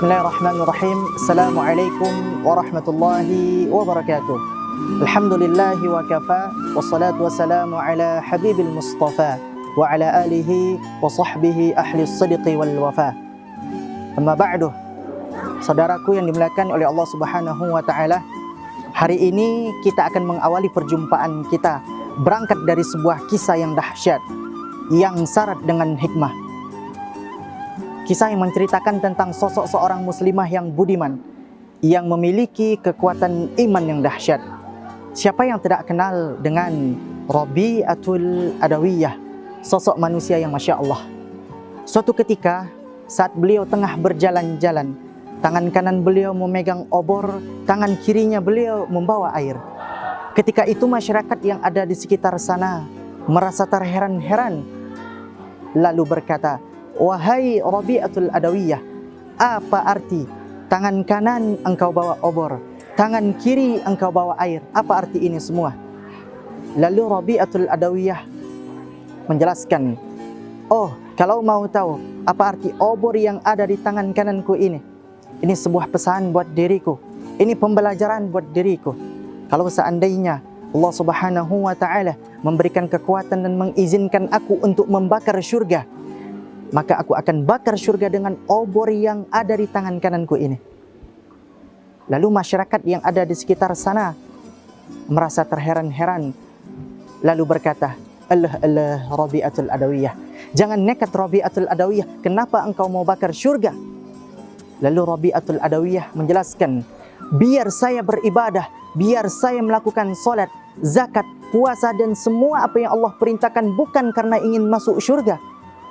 Bismillahirrahmanirrahim. Assalamualaikum warahmatullahi wabarakatuh. Alhamdulillahi wa kafa, wassalatu wassalamu ala habibil mustafa wa ala alihi wa sahbihi ahli sidqi wal wafa. Amma ba'du. Saudaraku yang dimuliakan oleh Allah Subhanahu wa taala, hari ini kita akan mengawali perjumpaan kita berangkat dari sebuah kisah yang dahsyat yang syarat dengan hikmah. Kisah yang menceritakan tentang sosok seorang muslimah yang budiman, yang memiliki kekuatan iman yang dahsyat. Siapa yang tidak kenal dengan Rabi'atul Adawiyah, sosok manusia yang Masya Allah. Suatu ketika saat beliau tengah berjalan-jalan, tangan kanan beliau memegang obor, tangan kirinya beliau membawa air. Ketika itu masyarakat yang ada di sekitar sana merasa terheran-heran, lalu berkata, "Wahai Rabi'atul Adawiyah, apa arti tangan kanan engkau bawa obor, tangan kiri engkau bawa air? Apa arti ini semua?" Lalu Rabi'atul Adawiyah menjelaskan, "Oh, kalau mau tahu apa arti obor yang ada di tangan kananku ini sebuah pesan buat diriku, ini pembelajaran buat diriku. Kalau seandainya Allah Subhanahu wa taala memberikan kekuatan dan mengizinkan aku untuk membakar syurga, maka aku akan bakar syurga dengan obor yang ada di tangan kananku ini." Lalu masyarakat yang ada di sekitar sana merasa terheran-heran, lalu berkata, Allah Rabi'atul Adawiyah, jangan nekat Rabi'atul Adawiyah, kenapa engkau mau bakar syurga?" Lalu Rabi'atul Adawiyah menjelaskan, biar saya beribadah, biar saya melakukan solat, zakat, puasa dan semua apa yang Allah perintahkan bukan karena ingin masuk syurga,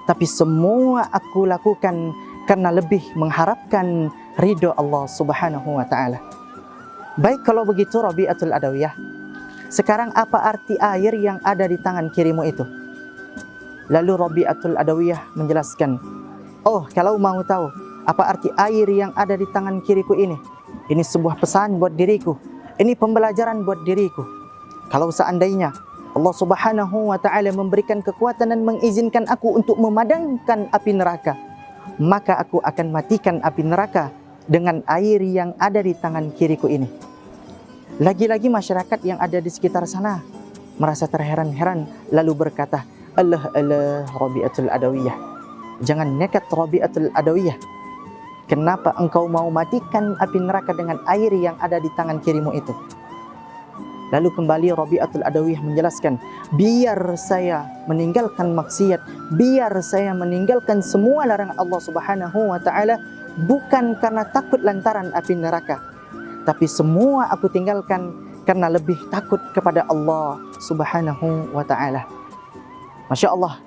tapi semua aku lakukan karena lebih mengharapkan ridho Allah Subhanahu wa taala. Baik, kalau begitu Rabi'atul Adawiyah, sekarang apa arti air yang ada di tangan kirimu itu? Lalu Rabi'atul Adawiyah menjelaskan, "Oh, kalau mau tahu apa arti air yang ada di tangan kiriku ini sebuah pesan buat diriku, ini pembelajaran buat diriku. Kalau seandainya Allah Subhanahu wa taala memberikan kekuatan dan mengizinkan aku untuk memadamkan api neraka, maka aku akan matikan api neraka dengan air yang ada di tangan kiriku ini." Lagi-lagi masyarakat yang ada di sekitar sana merasa terheran-heran, lalu berkata, Allah Rabi'atul Adawiyah, jangan nekat Rabi'atul Adawiyah, kenapa engkau mau matikan api neraka dengan air yang ada di tangan kirimu itu? Lalu kembali Rabi'atul Adawiyah menjelaskan, biar saya meninggalkan maksiat, biar saya meninggalkan semua larangan Allah Subhanahu wa taala bukan karena takut lantaran api neraka, tapi semua aku tinggalkan karena lebih takut kepada Allah Subhanahu wa taala. Masya Allah,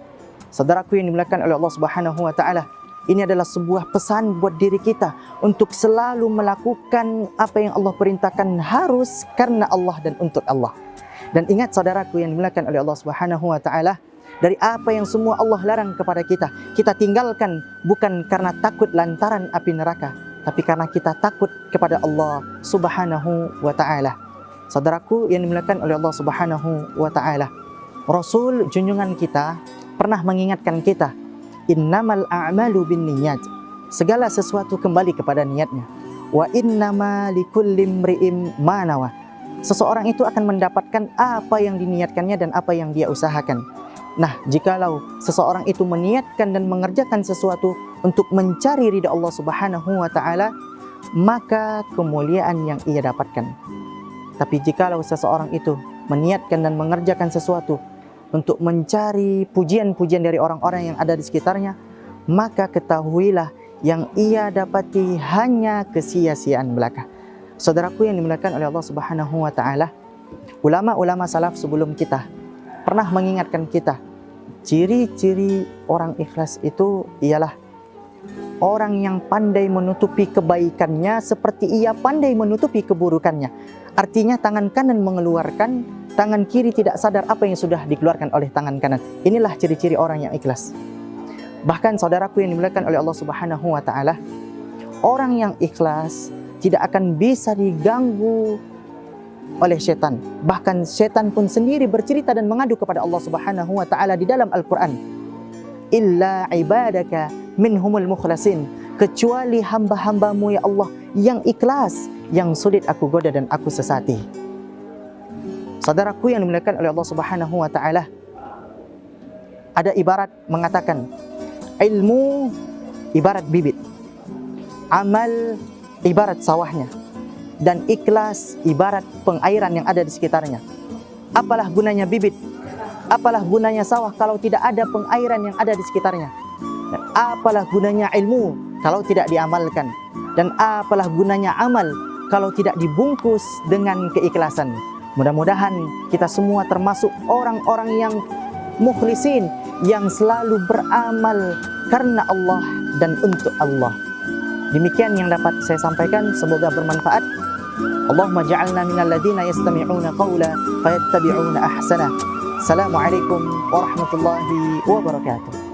saudaraku yang dimuliakan oleh Allah Subhanahu wa taala, ini adalah sebuah pesan buat diri kita untuk selalu melakukan apa yang Allah perintahkan harus karena Allah dan untuk Allah. Dan ingat saudaraku yang dimuliakan oleh Allah Subhanahu wa taala, dari apa yang semua Allah larang kepada kita, kita tinggalkan bukan karena takut lantaran api neraka, tapi karena kita takut kepada Allah Subhanahu wa taala. Saudaraku yang dimuliakan oleh Allah Subhanahu wa taala, Rasul junjungan kita pernah mengingatkan kita, innamal a'malu binniyat, segala sesuatu kembali kepada niatnya. Wa innama likulli imri'in ma nawa, seseorang itu akan mendapatkan apa yang diniatkannya dan apa yang dia usahakan. Nah, jikalau seseorang itu meniatkan dan mengerjakan sesuatu untuk mencari ridha Allah Subhanahu wa taala, maka kemuliaan yang ia dapatkan. Tapi jikalau seseorang itu meniatkan dan mengerjakan sesuatu untuk mencari pujian-pujian dari orang-orang yang ada di sekitarnya, maka ketahuilah yang ia dapati hanya kesia-siaan belaka. Saudaraku yang dimuliakan oleh Allah Subhanahu wa taala, ulama-ulama salaf sebelum kita pernah mengingatkan kita, ciri-ciri orang ikhlas itu ialah orang yang pandai menutupi kebaikannya seperti ia pandai menutupi keburukannya. Artinya tangan kanan mengeluarkan, tangan kiri tidak sadar apa yang sudah dikeluarkan oleh tangan kanan. Inilah ciri-ciri orang yang ikhlas. Bahkan saudaraku yang dimuliakan oleh Allah Subhanahu wa taala, orang yang ikhlas tidak akan bisa diganggu oleh setan. Bahkan setan pun sendiri bercerita dan mengadu kepada Allah Subhanahu wa taala di dalam Al-Qur'an. Illa ibadaka minhumul mukhlasin, kecuali hamba-hambamu ya Allah yang ikhlas, yang sulit aku goda dan aku sesati. Saudaraku yang dimuliakan oleh Allah Subhanahu wa taala, ada ibarat mengatakan ilmu ibarat bibit, amal ibarat sawahnya, dan ikhlas ibarat pengairan yang ada di sekitarnya. Apalah gunanya bibit, apalah gunanya sawah kalau tidak ada pengairan yang ada di sekitarnya? Dan apalah gunanya ilmu kalau tidak diamalkan? Dan apalah gunanya amal kalau tidak dibungkus dengan keikhlasan? Mudah-mudahan kita semua termasuk orang-orang yang mukhlisin, yang selalu beramal karena Allah dan untuk Allah. Demikian yang dapat saya sampaikan, semoga bermanfaat. Allahumma ja'alna minal ladzina yastami'una qawla fayattabi'una ahsana. Assalamualaikum warahmatullahi wabarakatuh.